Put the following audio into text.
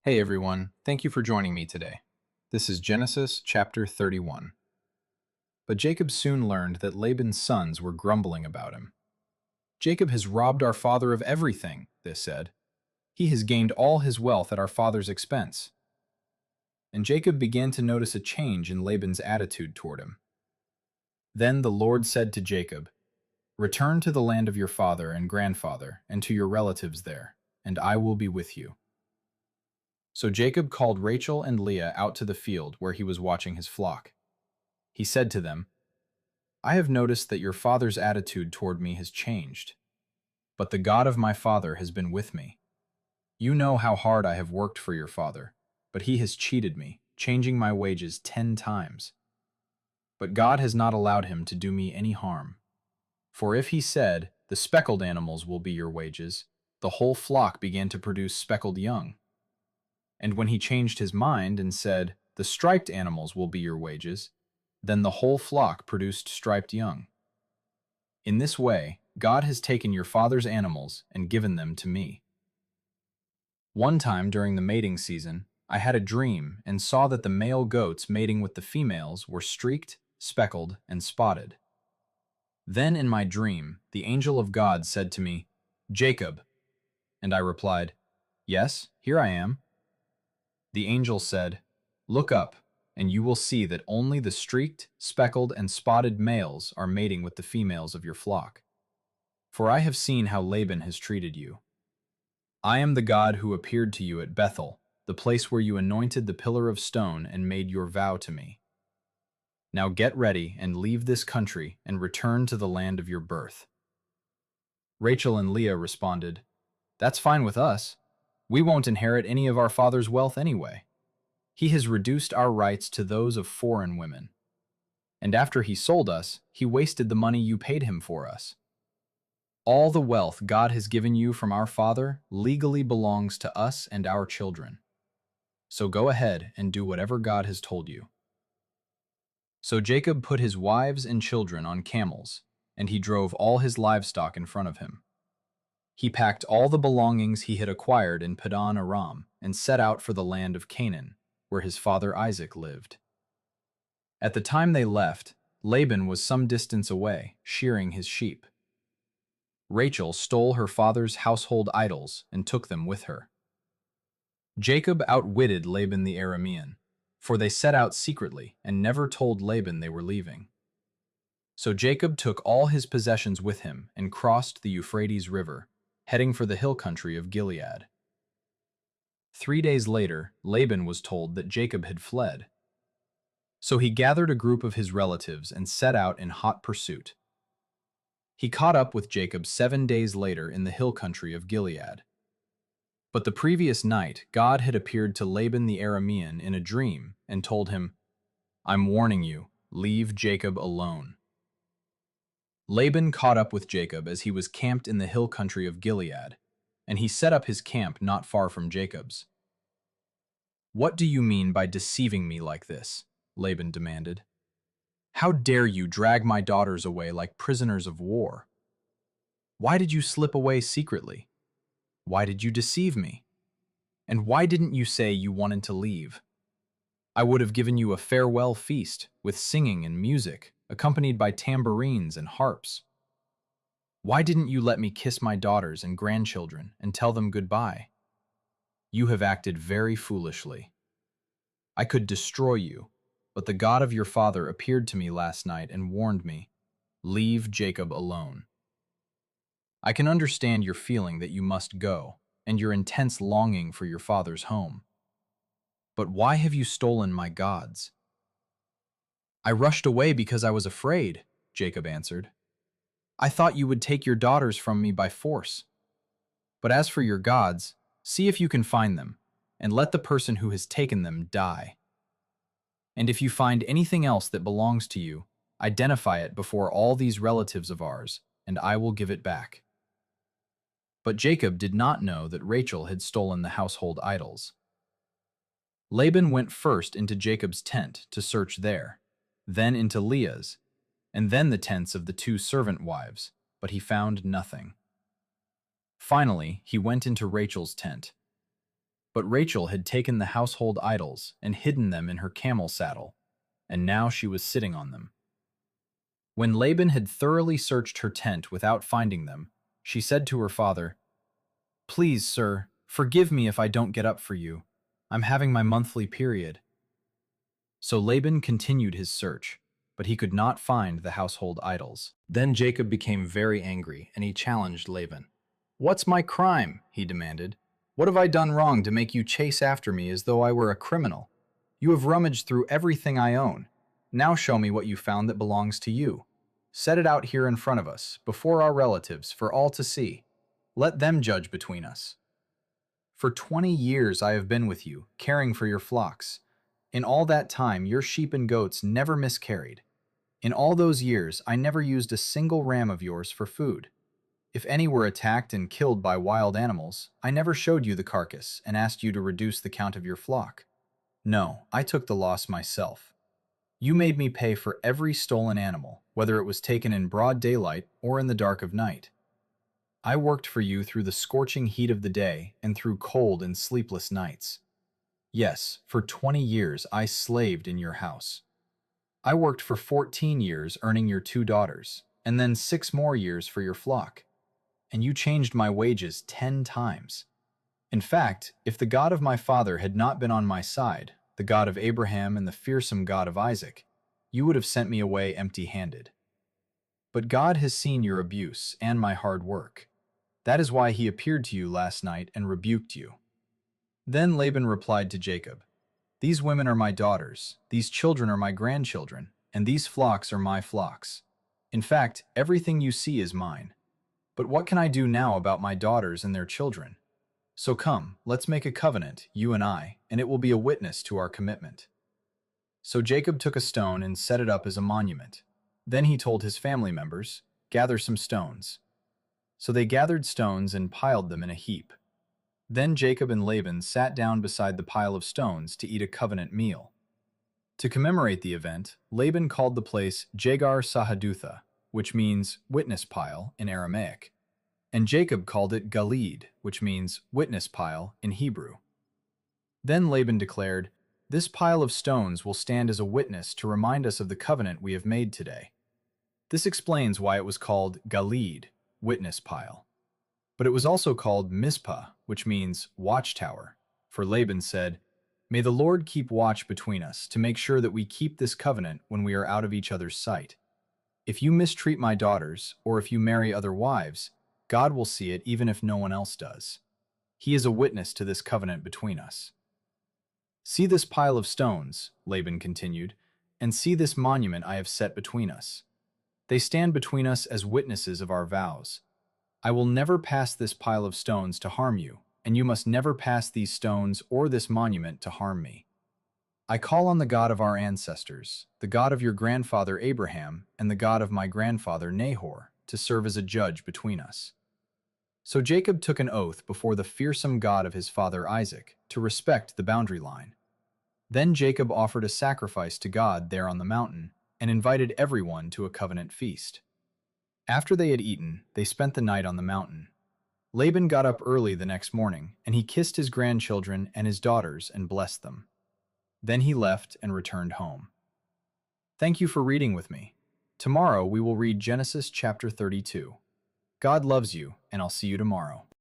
Hey everyone, thank you for joining me today. This is Genesis chapter 31. But Jacob soon learned that Laban's sons were grumbling about him. Jacob has robbed our father of everything, they said. He has gained all his wealth at our father's expense. And Jacob began to notice a change in Laban's attitude toward him. Then the Lord said to Jacob, "Return to the land of your father and grandfather and to your relatives there, and I will be with you." So Jacob called Rachel and Leah out to the field where he was watching his flock. He said to them, "I have noticed that your father's attitude toward me has changed, but the God of my father has been with me. You know how hard I have worked for your father, but he has cheated me, changing my wages 10 times. But God has not allowed him to do me any harm. For if he said, 'The speckled animals will be your wages,' the whole flock began to produce speckled young. And when he changed his mind and said, 'The striped animals will be your wages,' then the whole flock produced striped young. In this way, God has taken your father's animals and given them to me." One time during the mating season, I had a dream and saw that the male goats mating with the females were streaked, speckled, and spotted. Then in my dream, the angel of God said to me, "Jacob." And I replied, "Yes, here I am." The angel said, "Look up, and you will see that only the streaked, speckled, and spotted males are mating with the females of your flock. For I have seen how Laban has treated you. I am the God who appeared to you at Bethel, the place where you anointed the pillar of stone and made your vow to me. Now get ready and leave this country and return to the land of your birth." Rachel and Leah responded, "That's fine with us. We won't inherit any of our father's wealth anyway. He has reduced our rights to those of foreign women. And after he sold us, he wasted the money you paid him for us. All the wealth God has given you from our father legally belongs to us and our children. So go ahead and do whatever God has told you." So Jacob put his wives and children on camels, and he drove all his livestock in front of him. He packed all the belongings he had acquired in Paddan Aram and set out for the land of Canaan, where his father Isaac lived. At the time they left, Laban was some distance away, shearing his sheep. Rachel stole her father's household idols and took them with her. Jacob outwitted Laban the Aramean, for they set out secretly and never told Laban they were leaving. So Jacob took all his possessions with him and crossed the Euphrates River, heading for the hill country of Gilead. 3 days later, Laban was told that Jacob had fled. So he gathered a group of his relatives and set out in hot pursuit. He caught up with Jacob 7 days later in the hill country of Gilead. But the previous night, God had appeared to Laban the Aramean in a dream and told him, "I'm warning you, leave Jacob alone." Laban caught up with Jacob as he was camped in the hill country of Gilead, and he set up his camp not far from Jacob's. "What do you mean by deceiving me like this?" Laban demanded. "How dare you drag my daughters away like prisoners of war? Why did you slip away secretly? Why did you deceive me? And why didn't you say you wanted to leave? I would have given you a farewell feast with singing and music, accompanied by tambourines and harps. Why didn't you let me kiss my daughters and grandchildren and tell them goodbye? You have acted very foolishly. I could destroy you, but the God of your father appeared to me last night and warned me, 'Leave Jacob alone.' I can understand your feeling that you must go, and your intense longing for your father's home. But why have you stolen my gods?" "I rushed away because I was afraid," Jacob answered. "I thought you would take your daughters from me by force. But as for your gods, see if you can find them, and let the person who has taken them die. And if you find anything else that belongs to you, identify it before all these relatives of ours, and I will give it back." But Jacob did not know that Rachel had stolen the household idols. Laban went first into Jacob's tent to search there, then into Leah's, and then the tents of the 2 servant wives, but he found nothing. Finally, he went into Rachel's tent. But Rachel had taken the household idols and hidden them in her camel saddle, and now she was sitting on them. When Laban had thoroughly searched her tent without finding them, she said to her father, "Please, sir, forgive me if I don't get up for you. I'm having my monthly period." So Laban continued his search, but he could not find the household idols. Then Jacob became very angry, and he challenged Laban. "What's my crime?" he demanded. "What have I done wrong to make you chase after me as though I were a criminal? You have rummaged through everything I own. Now show me what you found that belongs to you. Set it out here in front of us, before our relatives, for all to see. Let them judge between us. For 20 years I have been with you, caring for your flocks. In all that time, your sheep and goats never miscarried. In all those years, I never used a single ram of yours for food. If any were attacked and killed by wild animals, I never showed you the carcass and asked you to reduce the count of your flock. No, I took the loss myself. You made me pay for every stolen animal, whether it was taken in broad daylight or in the dark of night. I worked for you through the scorching heat of the day and through cold and sleepless nights. Yes, for 20 years I slaved in your house. I worked for 14 years earning your 2 daughters, and then 6 more years for your flock. And you changed my wages 10 times. In fact, if the God of my father had not been on my side, the God of Abraham and the fearsome God of Isaac, you would have sent me away empty-handed. But God has seen your abuse and my hard work. That is why he appeared to you last night and rebuked you." Then Laban replied to Jacob, "These women are my daughters, these children are my grandchildren, and these flocks are my flocks. In fact, everything you see is mine. But what can I do now about my daughters and their children? So come, let's make a covenant, you and I, and it will be a witness to our commitment." So Jacob took a stone and set it up as a monument. Then he told his family members, "Gather some stones." So they gathered stones and piled them in a heap. Then Jacob and Laban sat down beside the pile of stones to eat a covenant meal. To commemorate the event, Laban called the place Jegar Sahadutha, which means witness pile in Aramaic, and Jacob called it Galid, which means witness pile in Hebrew. Then Laban declared, "This pile of stones will stand as a witness to remind us of the covenant we have made today." This explains why it was called Galid, witness pile. But it was also called Mizpah, which means watchtower, for Laban said, "May the Lord keep watch between us to make sure that we keep this covenant when we are out of each other's sight. If you mistreat my daughters, or if you marry other wives, God will see it even if no one else does. He is a witness to this covenant between us." "See this pile of stones," Laban continued, "and see this monument I have set between us. They stand between us as witnesses of our vows. I will never pass this pile of stones to harm you, and you must never pass these stones or this monument to harm me. I call on the God of our ancestors, the God of your grandfather Abraham, and the God of my grandfather Nahor, to serve as a judge between us." So Jacob took an oath before the fearsome God of his father Isaac to respect the boundary line. Then Jacob offered a sacrifice to God there on the mountain and invited everyone to a covenant feast. After they had eaten, they spent the night on the mountain. Laban got up early the next morning, and he kissed his grandchildren and his daughters and blessed them. Then he left and returned home. Thank you for reading with me. Tomorrow we will read Genesis chapter 32. God loves you, and I'll see you tomorrow.